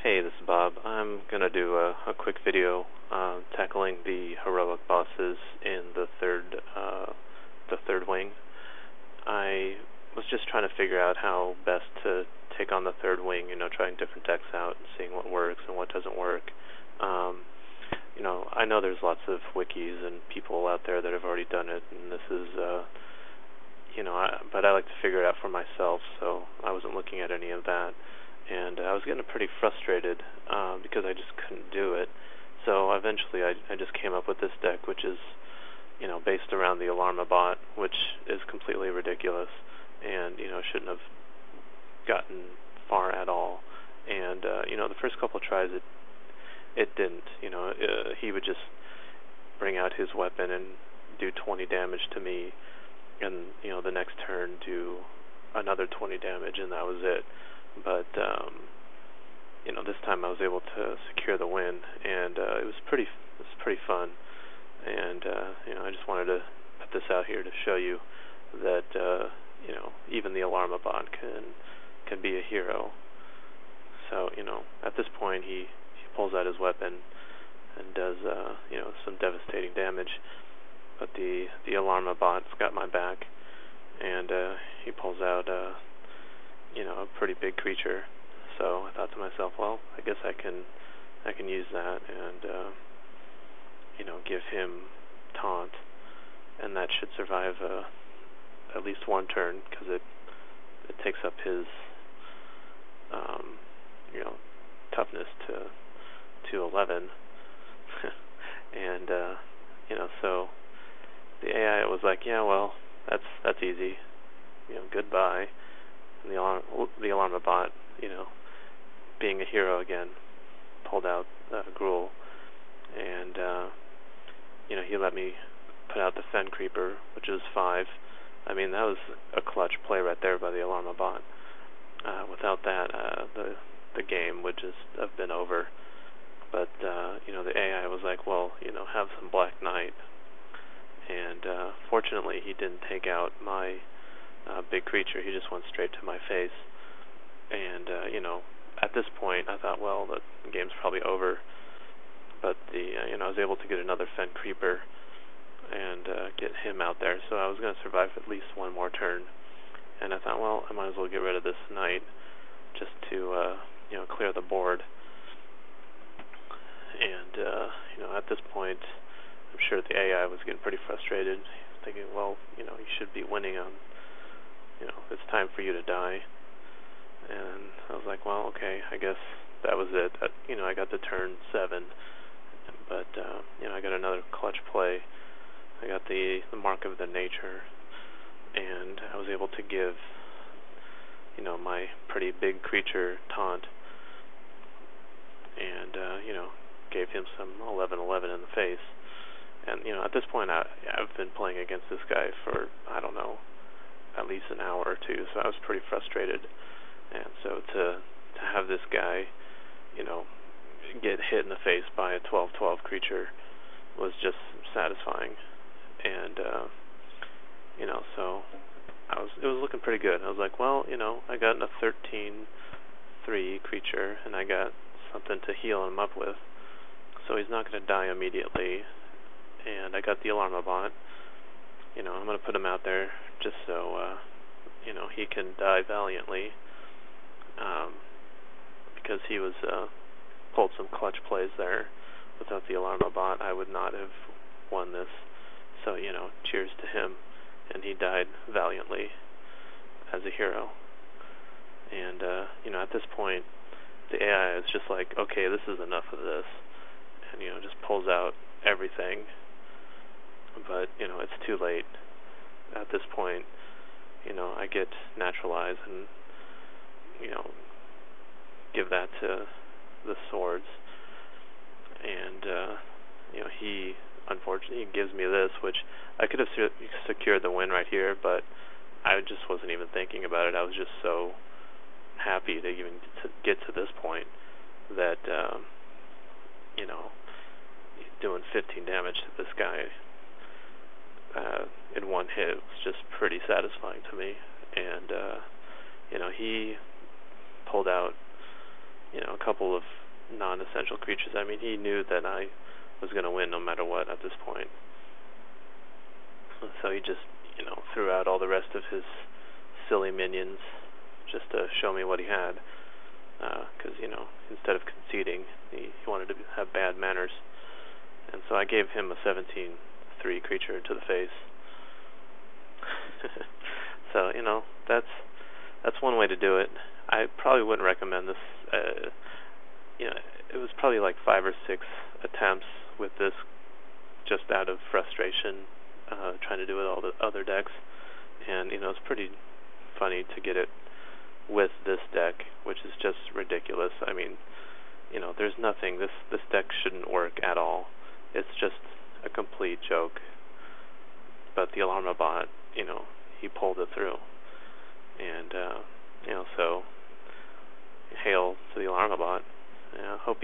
Hey, this is Bob. I'm going to do a quick video tackling the heroic bosses in the third wing. I was just trying to figure out how best to take on the third wing, trying different decks out and seeing what works and what doesn't work. I know there's lots of wikis and people out there that have already done it, and this is, but I like to figure it out for myself, so I wasn't looking at any of that. And I was getting pretty frustrated because I just couldn't do it. So eventually I just came up with this deck, which is, based around the Alarma bot, which is completely ridiculous and, shouldn't have gotten far at all. And, the first couple of tries it didn't. He would just bring out his weapon and do 20 damage to me, and, the next turn do another 20 damage, and that was it. But, this time I was able to secure the win, and it was pretty fun. And, I just wanted to put this out here to show you that, even the Alarma bot can be a hero. So, at this point he pulls out his weapon and does, some devastating damage. But the Alarma bot's got my back, and he pulls out, a pretty big creature. So I thought to myself, well, I guess I can use that and give him taunt, and that should survive at least one turn, because it takes up his toughness to 11. And so the AI was like, yeah, well, that's easy, goodbye. And the Alarma bot, being a hero again, pulled out Gruul, and he let me put out the Fen Creeper, which is 5. I mean, that was a clutch play right there by the Alarma bot. Without that, the game would just have been over. But the AI was like, well, have some Black Knight, and fortunately he didn't take out my big creature. He just went straight to my face. And at this point I thought, well, the game's probably over. But I was able to get another Fen Creeper and get him out there, so I was going to survive at least one more turn. And I thought, well, I might as well get rid of this knight just to clear the board. And at this point, I'm sure the AI was getting pretty frustrated, thinking, well, you should be winning on, it's time for you to die. And I was like, well, okay, I guess that was it. I got to turn 7, but I got another clutch play. I got the Mark of the Nature, and I was able to give my pretty big creature taunt, and gave him some 11/11 in the face. And at this point I've been playing against this guy for, I don't know, at least an hour or two, so I was pretty frustrated. And so to have this guy get hit in the face by a 12/12 creature was just satisfying. And so it was looking pretty good. I was like, well, I got a 13/3 creature, and I got something to heal him up with, so he's not going to die immediately. And I got the Alarma bot. I'm going to put him out there just so he can die valiantly, because he was pulled some clutch plays there. Without the Alarma bot, I would not have won this. So cheers to him. And he died valiantly as a hero. And at this point, the AI is just like, okay, this is enough of this, and just pulls out everything. But it's too late. At this point, I get naturalized and give that to the swords. And he unfortunately gives me this, which I could have secured the win right here, but I just wasn't even thinking about it. I was just so happy to even get to this point that doing 15 damage to this guy in one hit was just pretty satisfying to me. And he pulled out a couple of non-essential creatures. I mean, he knew that I was going to win no matter what at this point. So he just, threw out all the rest of his silly minions just to show me what he had. Because, instead of conceding, he wanted to have bad manners. And so I gave him a 17/3 creature to the face. So, that's one way to do it. I probably wouldn't recommend this. It was probably like 5 or 6 attempts with this, just out of frustration, trying to do it all the other decks. And, it's pretty funny to get it with this deck, which is just ridiculous. I mean, there's nothing. This deck shouldn't work at all. It's just a complete joke. But the Alarma bot, he pulled it through. And, so, hail to the Alarma bot. Hope